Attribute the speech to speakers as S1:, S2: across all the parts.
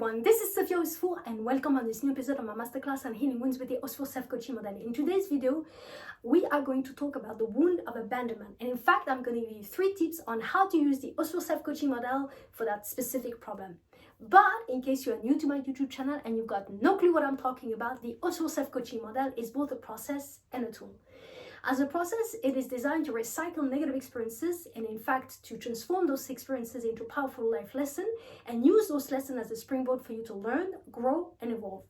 S1: everyone, this is Sofia Osfour and welcome on this new episode of my masterclass on healing wounds with the Osfour self-coaching model. In today's video, we are going to talk about the wound of abandonment. And in fact, I'm going to give you 3 tips on how to use the Osfour self-coaching model for that specific problem. But in case you are new to my YouTube channel and you've got no clue what I'm talking about, the Osfour self-coaching model is both a process and a tool. As a process, it is designed to recycle negative experiences and in fact to transform those experiences into powerful life lessons and use those lessons as a springboard for you to learn, grow, and evolve.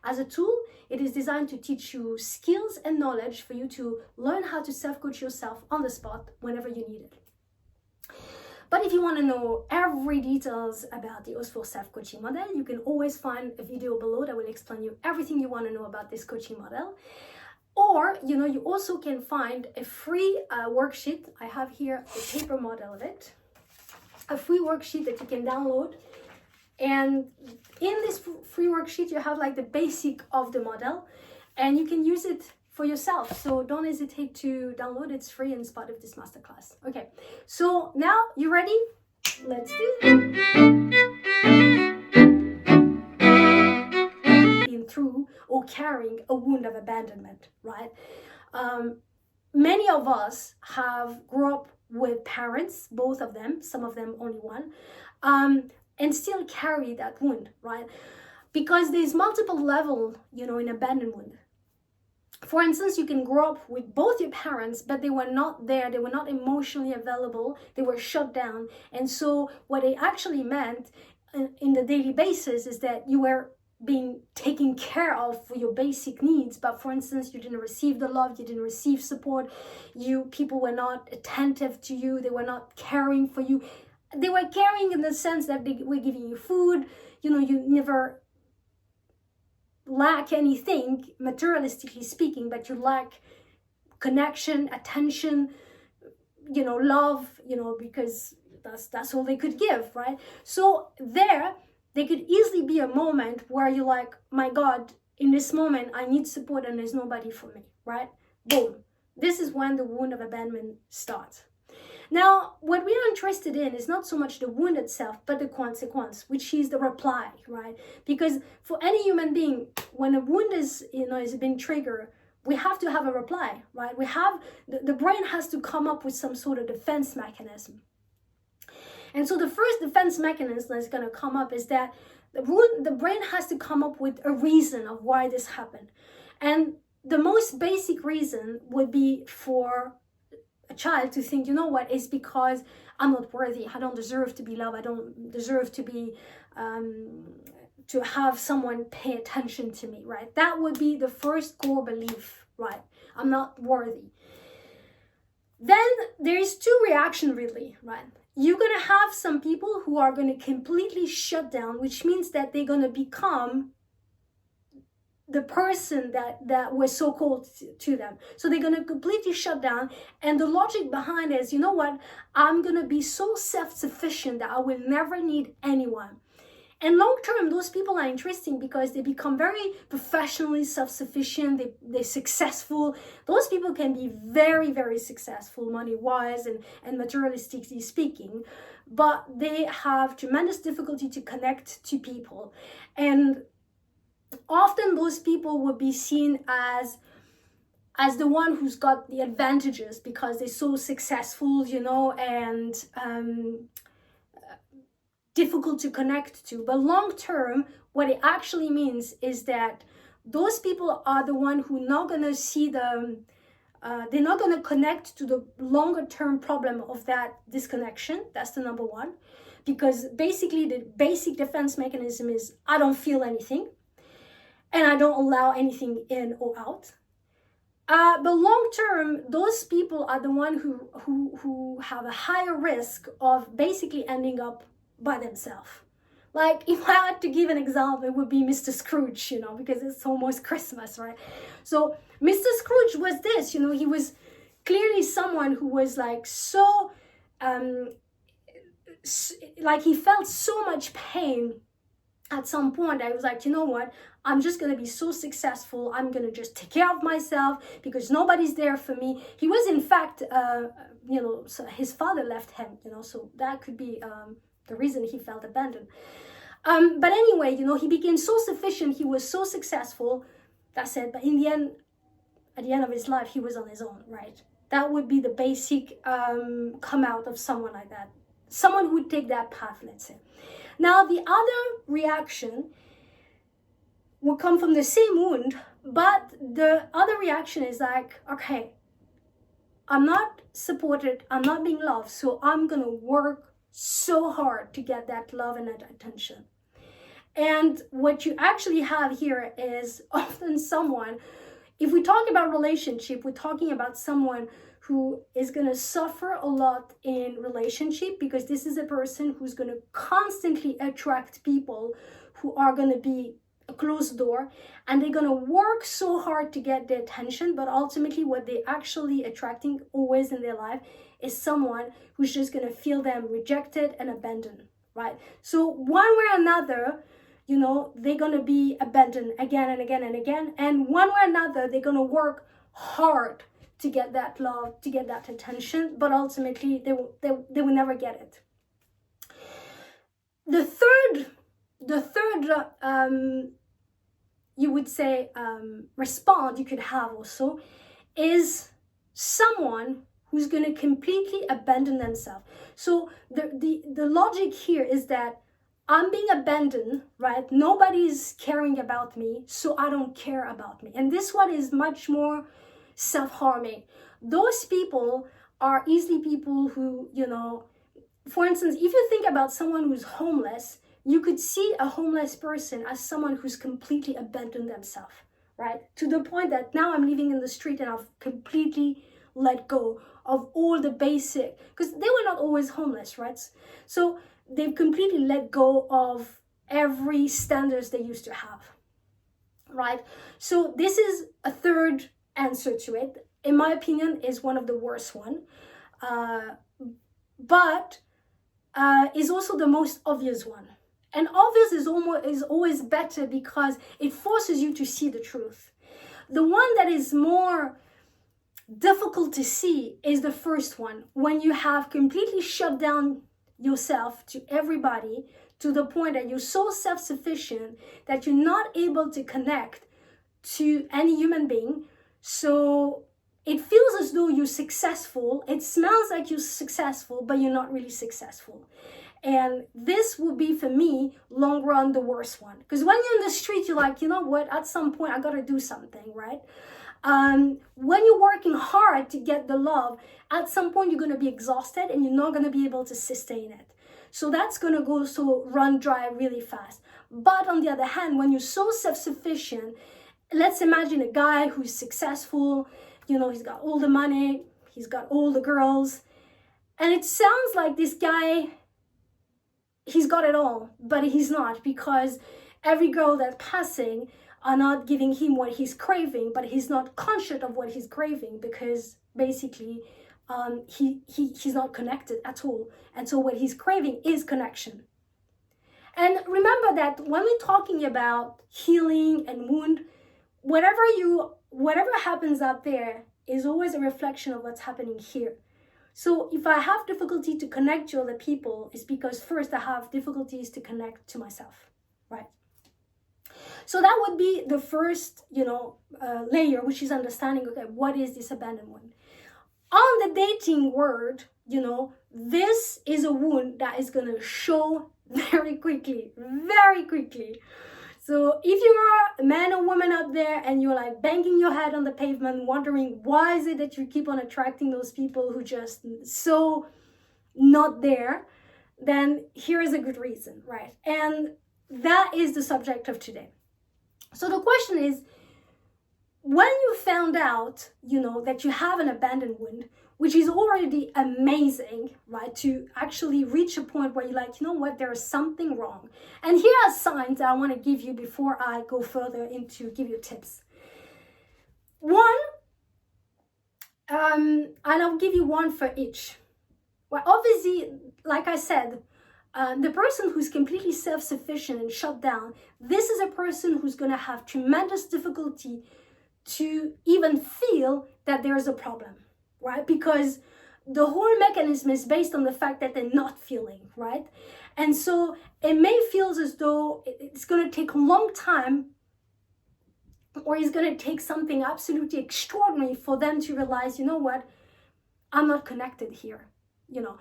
S1: As a tool, it is designed to teach you skills and knowledge for you to learn how to self-coach yourself on the spot whenever you need it. But if you want to know every details about the Osfour self-coaching model, you can always find a video below that will explain you everything you want to know about this coaching model. Or, you also can find a free worksheet. I have here a paper model of it. A free worksheet that you can download. And in this free worksheet, you have like the basic of the model. And you can use it for yourself. So don't hesitate to download. It's free and it's part of this masterclass. Okay, so now you ready? Let's do it. Through or carrying a wound of abandonment, right? Many of us have grew up with parents, both of them, some of them only one, and still carry that wound, right? Because there's multiple levels, in abandonment. For instance, you can grow up with both your parents, but they were not there, they were not emotionally available, they were shut down. And so what it actually meant in the daily basis is that you were being taken care of for your basic needs, but for instance, you didn't receive the love, you didn't receive support, people were not attentive to you, they were not caring for you. They were caring in the sense that they were giving you food, you never lack anything, materialistically speaking, but you lack connection, attention, love, because that's all they could give, right? So there could easily be a moment where you're like, my God, in this moment, I need support and there's nobody for me, right? Boom. This is when the wound of abandonment starts. Now, what we are interested in is not so much the wound itself, but the consequence, which is the reply, right? Because for any human being, when a wound is being triggered, we have to have a reply, right? The brain has to come up with some sort of defense mechanism. And so the first defense mechanism that's going to come up is that the brain has to come up with a reason of why this happened. And the most basic reason would be for a child to think, it's because I'm not worthy. I don't deserve to be loved. I don't deserve to be, to have someone pay attention to me, right? That would be the first core belief, right? I'm not worthy. Then there is 2 reactions really, right? You're going to have some people who are going to completely shut down, which means that they're going to become the person that was so called to them. So they're going to completely shut down. And the logic behind it is, I'm going to be so self-sufficient that I will never need anyone. And long term, those people are interesting because they become very professionally self-sufficient, they're successful. Those people can be very, very successful money-wise and materialistically speaking, but they have tremendous difficulty to connect to people. And often those people will be seen as the one who's got the advantages because they're so successful, and difficult to connect to. But long term, what it actually means is that those people are the one who not going to see they're not going to connect to the longer term problem of that disconnection. That's the number one, because basically the basic defense mechanism is I don't feel anything and I don't allow anything in or out. But long term, those people are the one who have a higher risk of basically ending up by themselves. Like if I had to give an example, it would be Mr. Scrooge, because it's almost Christmas, right? So Mr. Scrooge was this, he was clearly someone who was like so, like he felt so much pain at some point. I was like, what? I'm just going to be so successful. I'm going to just take care of myself because nobody's there for me. He was in fact, so his father left him, so that could be the reason he felt abandoned. But anyway, he became so sufficient, he was so successful, that's it. But in the end, at the end of his life, he was on his own, right? That would be the basic come out of someone like that. Someone who would take that path, let's say. Now, the other reaction will come from the same wound, but the other reaction is like, okay, I'm not supported, I'm not being loved, so I'm going to work so hard to get that love and that attention. And what you actually have here is often someone, if we talk about relationship, we're talking about someone who is going to suffer a lot in relationship, because this is a person who's going to constantly attract people who are going to be a closed door, and they're going to work so hard to get their attention, but ultimately what they're actually attracting always in their life is someone who's just going to feel them rejected and abandoned, right? So one way or another, they're going to be abandoned again and again and again, and one way or another, they're going to work hard to get that love, to get that attention, but ultimately they will never get it. The third you would say response you could have also is someone who's going to completely abandon themselves. So the logic here is that I'm being abandoned, right? Nobody's caring about me, so I don't care about me. And this one is much more self-harming. Those people are easily people who, for instance, if you think about someone who's homeless, you could see a homeless person as someone who's completely abandoned themselves, right? To the point that now I'm living in the street and I've completely let go of all the basic, because they were not always homeless, right? So they've completely let go of every standards they used to have, right? So this is a third answer to it. In my opinion, is one of the worst one, but is also the most obvious one. And obvious is always better because it forces you to see the truth. The one that is more difficult to see is the first one, when you have completely shut down yourself to everybody to the point that you're so self-sufficient that you're not able to connect to any human being. So it feels as though you're successful. It smells like you're successful, but you're not really successful. And this will be, for me, long run, the worst one. Because when you're in the street, you're like, you know what, at some point, I got to do something, right? When you're working hard to get the love, at some point, you're going to be exhausted and you're not going to be able to sustain it. So that's going to go run dry really fast. But on the other hand, when you're so self-sufficient, let's imagine a guy who's successful, he's got all the money, he's got all the girls. And it sounds like this guy, he's got it all, but he's not, because every girl that's passing are not giving him what he's craving, but he's not conscious of what he's craving, because basically he's not connected at all. And so what he's craving is connection. And remember that when we're talking about healing and wound, whatever happens out there is always a reflection of what's happening here. So if I have difficulty to connect to other people, it's because first I have difficulties to connect to myself, right? So that would be the first, layer, which is understanding, okay, what is this abandonment? On the dating word, this is a wound that is going to show very quickly, very quickly. So if you are a man or woman out there and you're like banging your head on the pavement, wondering why is it that you keep on attracting those people who just so not there, then here is a good reason, right? And that is the subject of today. So the question is, when you found out, that you have an abandoned wound, which is already amazing, right? To actually reach a point where you're like, you know what, there is something wrong. And here are signs that I want to give you before I go further into give you tips. One, and I'll give you one for each. Well, obviously, like I said, the person who's completely self-sufficient and shut down, this is a person who's going to have tremendous difficulty to even feel that there is a problem, right? Because the whole mechanism is based on the fact that they're not feeling, right? And so it may feel as though it's going to take a long time, or it's going to take something absolutely extraordinary for them to realize, you know what, I'm not connected here. You know,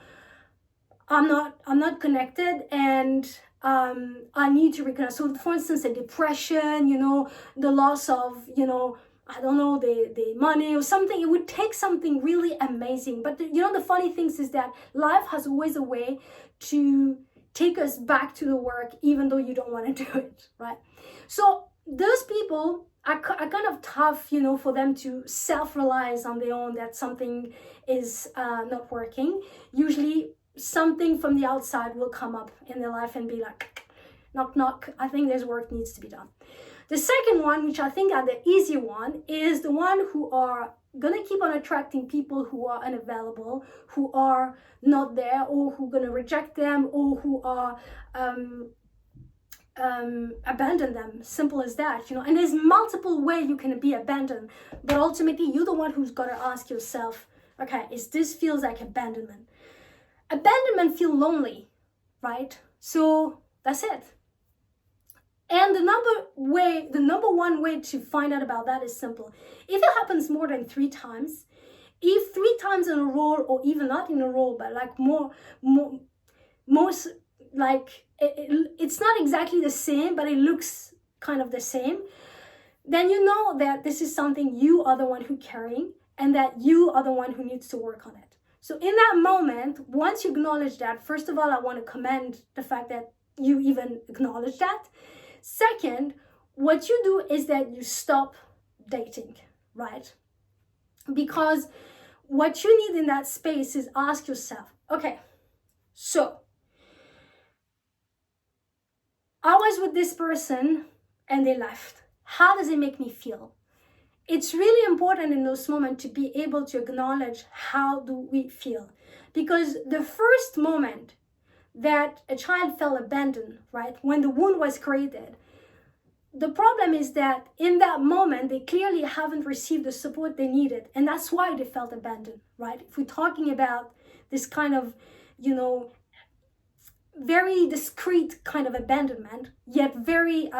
S1: I'm not connected, and I need to reconnect. So for instance, a depression, you know, the loss of, you know, I don't know, the money or something. It would take something really amazing. But you know, the funny things is that life has always a way to take us back to the work, even though you don't want to do it, right? So those people are kind of tough, you know, for them to self-realize on their own that something is not working. Usually something from the outside will come up in their life and be like, knock, knock, I think there's work needs to be done. The second one, which I think are the easy one, is the one who are going to keep on attracting people who are unavailable, who are not there, or who are going to reject them, or who are abandon them. Simple as that, you know. And there's multiple ways you can be abandoned, but ultimately you're the one who's got to ask yourself, okay, this feels like abandonment. Abandonment feels lonely, right? So that's it. And the number one way to find out about that is simple. If it happens more than 3 times, if 3 times in a row, or even not in a row, but like most, like it's not exactly the same, but it looks kind of the same, then you know that this is something you are the one who carrying, and that you are the one who needs to work on it. So in that moment, once you acknowledge that, first of all, I want to commend the fact that you even acknowledge that. Second, what you do is that you stop dating, right? Because what you need in that space is ask yourself, okay, so I was with this person and they left. How does it make me feel? It's really important in those moments to be able to acknowledge how do we feel. Because the first moment that a child felt abandoned, right, when the wound was created, the problem is that in that moment, they clearly haven't received the support they needed. And that's why they felt abandoned, right? If we're talking about this kind of, you know, very discreet kind of abandonment, yet very,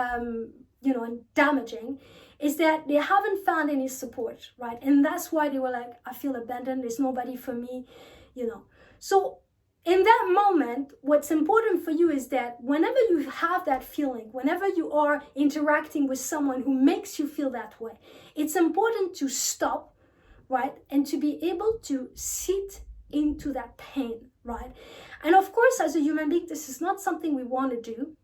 S1: you know, damaging, is that they haven't found any support, right? And that's why they were like, I feel abandoned, there's nobody for me, you know. So in that moment, what's important for you is that whenever you have that feeling, whenever you are interacting with someone who makes you feel that way, it's important to stop, right? And to be able to sit into that pain, right? And of course, as a human being, this is not something we want to do.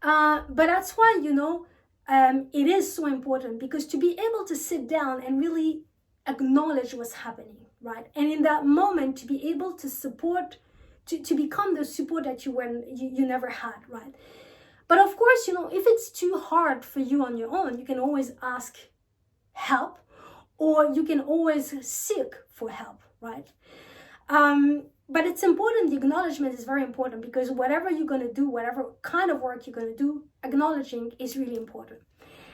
S1: But that's why, you know, it is so important, because to be able to sit down and really acknowledge what's happening, right? And in that moment, to be able to support, to become the support that you never had, right? But of course, you know, if it's too hard for you on your own, you can always ask help, or you can always seek for help, right? But it's important, the acknowledgement is very important, because whatever you're going to do, whatever kind of work you're going to do, acknowledging is really important.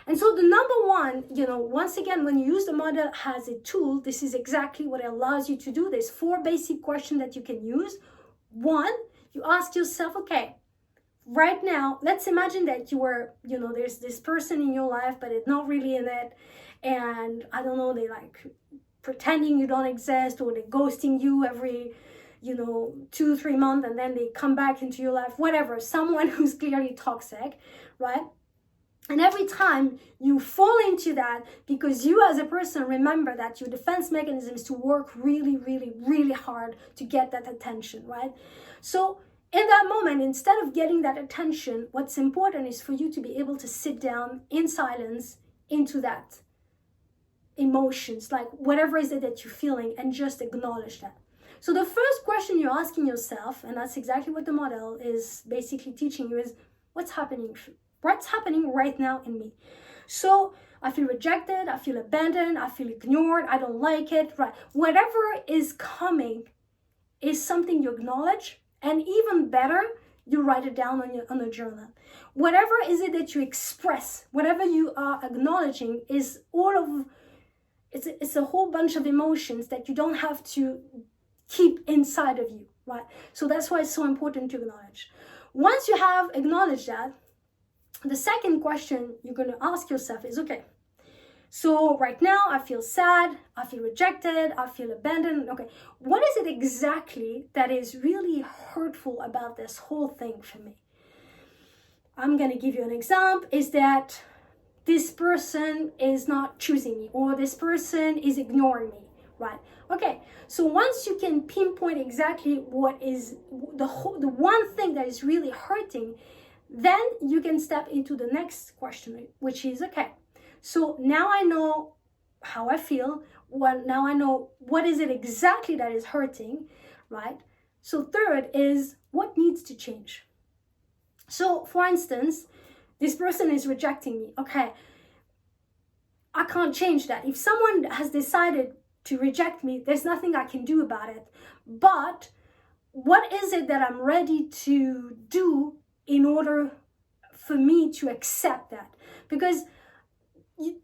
S1: And so the number one, you know, once again, when you use the model as a tool, this is exactly what it allows you to do. There's 4 basic questions that you can use. 1, you ask yourself, okay, right now, let's imagine that you were, you know, there's this person in your life, but it's not really in it. And I don't know, they like pretending you don't exist, or they're ghosting you every, you know, 2-3 months, and then they come back into your life, whatever, someone who's clearly toxic, right? And every time you fall into that, because you as a person remember that your defense mechanism is to work really, really, really hard to get that attention, right? So in that moment, instead of getting that attention, what's important is for you to be able to sit down in silence into that emotions, like whatever is it that you're feeling, and just acknowledge that. So the first question you're asking yourself, and that's exactly what the model is basically teaching you, is what's happening right now in me? So I feel rejected, I feel abandoned, I feel ignored, I don't like it, right? Whatever is coming is something you acknowledge, and even better, you write it down on a journal. Whatever is it that you express, whatever you are acknowledging, is all of it's a whole bunch of emotions that you don't have to keep inside of you, right? So that's why it's so important to acknowledge. Once you have acknowledged that, the second question you're going to ask yourself is, okay, so right now I feel sad, I feel rejected, I feel abandoned. Okay, what is it exactly that is really hurtful about this whole thing for me? I'm going to give you an example, is that this person is not choosing me, or this person is ignoring me, right? Okay, so once you can pinpoint exactly what is the one thing that is really hurting, then you can step into the next question, which is, okay, so now I know how I feel. Well, now I know what is it exactly that is hurting, right? So third is, what needs to change? So for instance, this person is rejecting me. Okay, I can't change that. If someone has decided to reject me, there's nothing I can do about it. But what is it that I'm ready to do in order for me to accept that? Because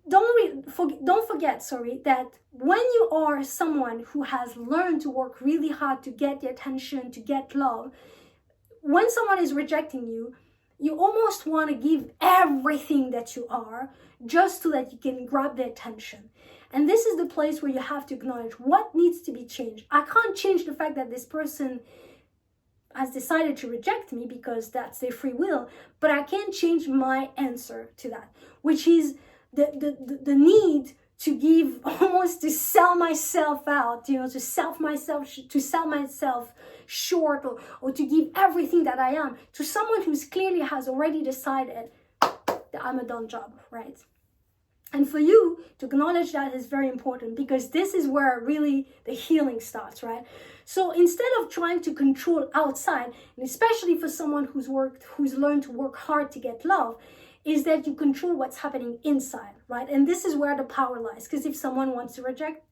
S1: don't forget, that when you are someone who has learned to work really hard to get the attention, to get love, when someone is rejecting you, you almost want to give everything that you are just so that you can grab their attention. And this is the place where you have to acknowledge what needs to be changed. I can't change the fact that this person has decided to reject me because that's their free will, but I can change my answer to that, which is the need to give, almost to sell myself out, to sell myself short, or to give everything that I am to someone who's clearly has already decided that I'm a done job, right? And for you to acknowledge that is very important, because this is where really the healing starts, right? So instead of trying to control outside, and especially for someone who's learned to work hard to get love, is that you control what's happening inside, right? And this is where the power lies, because if someone wants to reject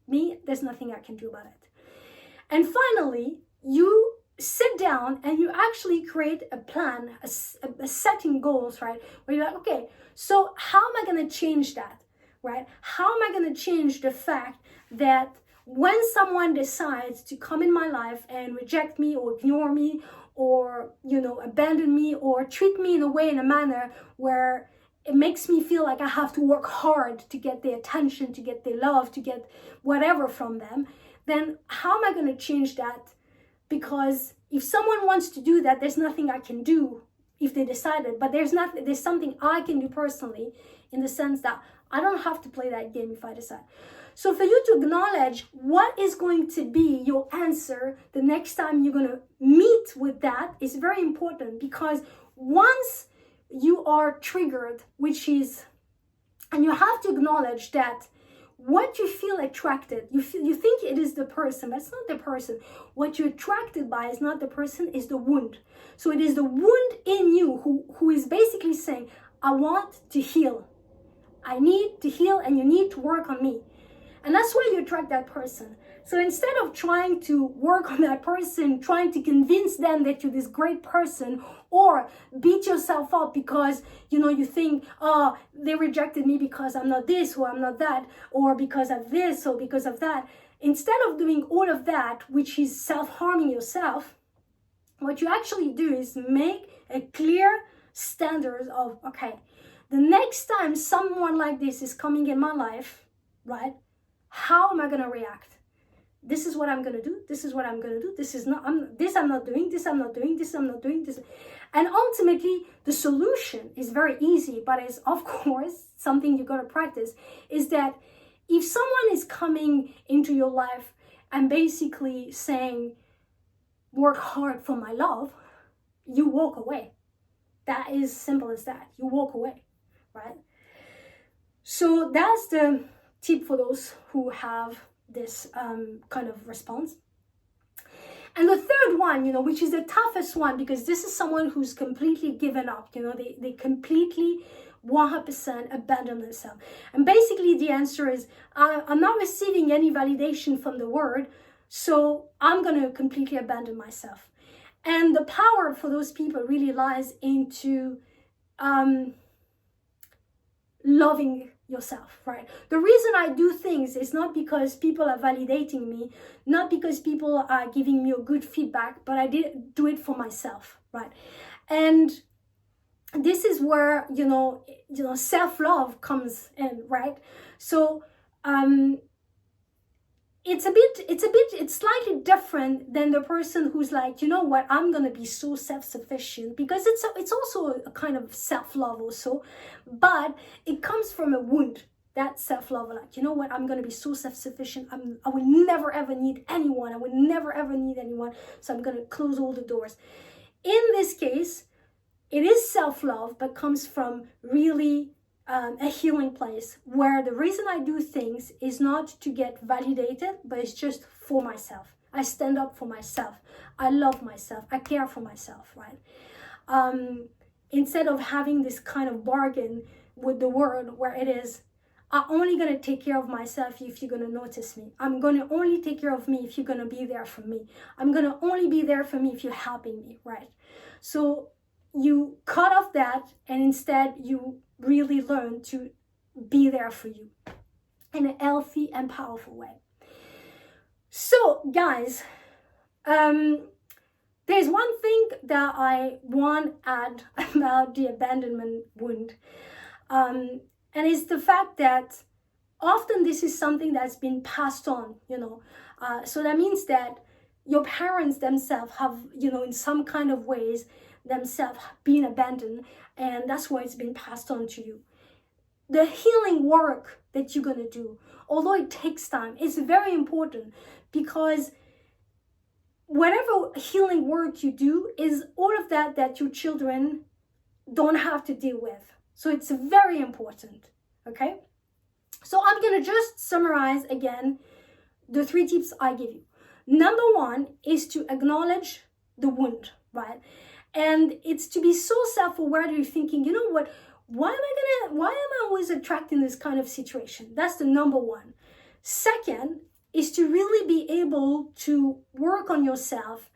S1: me, there's nothing I can do about it. And finally, you sit down and you actually create a plan, a setting goals, right? Where you're like, okay, so how am I going to change that, right? How am I going to change the fact that when someone decides to come in my life and reject me or ignore me, or abandon me, or treat me in a manner where it makes me feel like I have to work hard to get their attention, to get their love, to get whatever from them, then how am I going to change that? Because if someone wants to do that, there's nothing I can do if they decided, but there's something I can do personally, in the sense that I don't have to play that game if I decide. So for you to acknowledge what is going to be your answer the next time you're going to meet with that is very important, because once you are triggered, and you have to acknowledge that what you feel attracted, you think it is the person, but it's not the person. What you're attracted by is not the person, is the wound. So it is the wound in you who is basically saying, I want to heal. I need to heal, and you need to work on me. And that's why you attract that person. So instead of trying to work on that person, trying to convince them that you're this great person, or beat yourself up because, you think, oh, they rejected me because I'm not this, or I'm not that, or because of this, or because of that. Instead of doing all of that, which is self-harming yourself, what you actually do is make a clear standard of, okay, the next time someone like this is coming in my life, right? How am I going to react? This is what I'm going to do. This is what I'm going to do. This I'm not doing. This I'm not doing. This I'm not doing. This. And ultimately, the solution is very easy, but it's, of course, something you got to practice, is that if someone is coming into your life and basically saying, work hard for my love, you walk away. That is simple as that. You walk away, right? So that's the tip for those who have this kind of response. And the third one, which is the toughest one, because this is someone who's completely given up, they completely 100% abandon themselves. And basically the answer is, I'm not receiving any validation from the world, so I'm going to completely abandon myself. And the power for those people really lies into loving yourself, right? The reason I do things is not because people are validating me, not because people are giving me a good feedback, but I did do it for myself, right? And this is where, self-love comes in, right? So it's slightly different than the person who's like, you know what, I'm gonna be so self-sufficient, because it's also a kind of self-love also, but it comes from a wound. That self-love, like, you know what, I'm gonna be so self-sufficient, I will never ever need anyone, so I'm gonna close all the doors. In this case, it is self-love, but comes from really a healing place, where the reason I do things is not to get validated, but it's just for myself. I stand up for myself. I love myself. I care for myself, right? Instead of having this kind of bargain with the world where it is, I'm only going to take care of myself if you're going to notice me. I'm going to only take care of me if you're going to be there for me. I'm going to only be there for me if you're helping me, right? So you cut off that, and instead you really learn to be there for you in a healthy and powerful way. So guys, there's one thing that I want to add about the abandonment wound, and it's the fact that often this is something that's been passed on, so that means that your parents themselves have, in some kind of ways themselves been abandoned, and that's why it's been passed on to you. The healing work that you're going to do, although it takes time, it's very important, because whatever healing work you do is all of that your children don't have to deal with. So it's very important, okay? So I'm going to just summarize again the 3 tips I give you. Number 1 is to acknowledge the wound, right? And it's to be so self-aware that you're thinking, you know what, why am I always attracting this kind of situation? That's the number 1. Second is to really be able to work on yourself.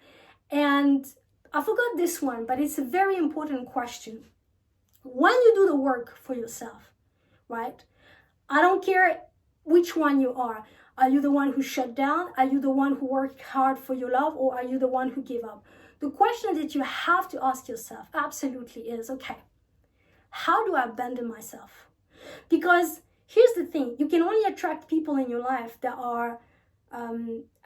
S1: And I forgot this one, but it's a very important question. When you do the work for yourself, right? I don't care which one you are. Are you the one who shut down? Are you the one who worked hard for your love? Or are you the one who gave up? The question that you have to ask yourself absolutely is, okay, how do I abandon myself? Because here's the thing, you can only attract people in your life that are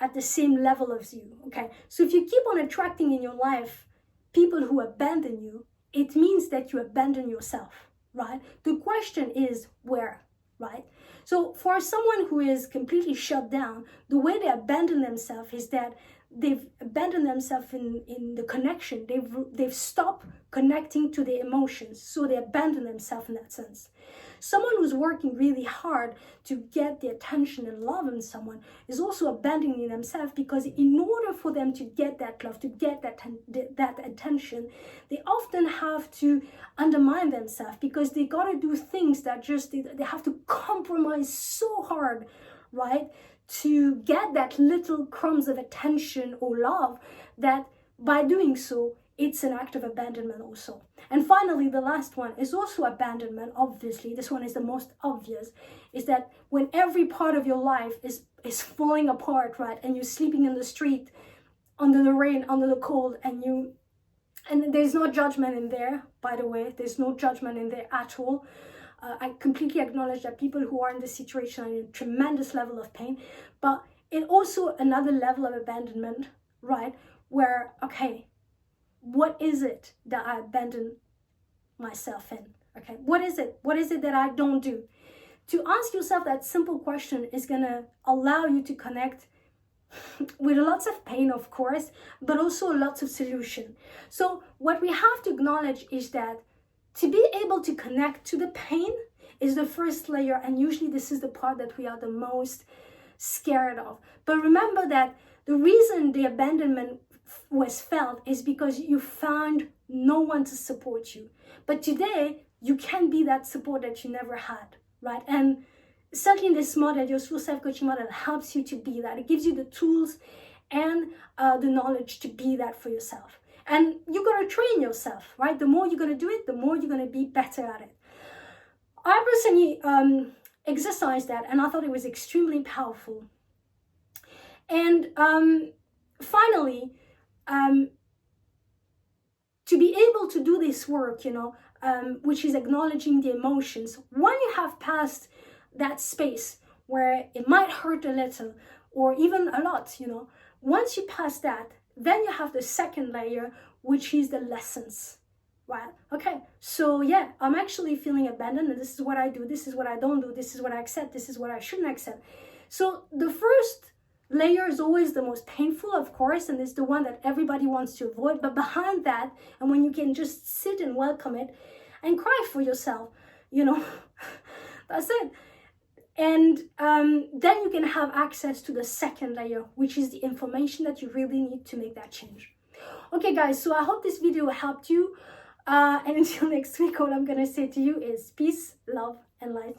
S1: at the same level as you, okay? So if you keep on attracting in your life people who abandon you, it means that you abandon yourself, right? The question is where, right? So for someone who is completely shut down, the way they abandon themselves is that they've abandoned themselves in the connection. They've stopped connecting to the emotions, so they abandon themselves in that sense. Someone who's working really hard to get the attention and love in someone is also abandoning themselves, because in order for them to get that love, to get that attention, they often have to undermine themselves, because they got to do things that just, they have to compromise so hard, right? To get that little crumbs of attention or love, that by doing so, it's an act of abandonment also. And finally, the last one is also abandonment, obviously. This one is the most obvious, is that when every part of your life is falling apart, right? And you're sleeping in the street, under the rain, under the cold, and there's no judgment in there, by the way. There's no judgment in there at all. I completely acknowledge that people who are in this situation are in a tremendous level of pain, but it also another level of abandonment, right? Where, okay, what is it that I abandon myself in? Okay, what is it? What is it that I don't do? To ask yourself that simple question is gonna allow you to connect with lots of pain, of course, but also lots of solution. So what we have to acknowledge is that to be able to connect to the pain is the first layer, and usually this is the part that we are the most scared of. But remember that the reason the abandonment was felt is because you found no one to support you. But today, you can be that support that you never had, right? And certainly this model, your soul self-coaching model, helps you to be that. It gives you the tools and the knowledge to be that for yourself. And you got to train yourself, right? The more you're going to do it, the more you're going to be better at it. I personally exercised that, and I thought it was extremely powerful. And finally, to be able to do this work, you know, which is acknowledging the emotions, when you have passed that space where it might hurt a little or even a lot, you know, once you pass that, then you have the second layer, which is the lessons, right? Okay, so yeah, I'm actually feeling abandoned, and this is what I do, this is what I don't do, this is what I accept, this is what I shouldn't accept. So the first layer is always the most painful, of course, and it's the one that everybody wants to avoid. But behind that, and when you can just sit and welcome it and cry for yourself, you know, that's it. And then you can have access to the second layer, which is the information that you really need to make that change. Okay, guys, so I hope this video helped you. And until next week, all I'm going to say to you is peace, love, and light.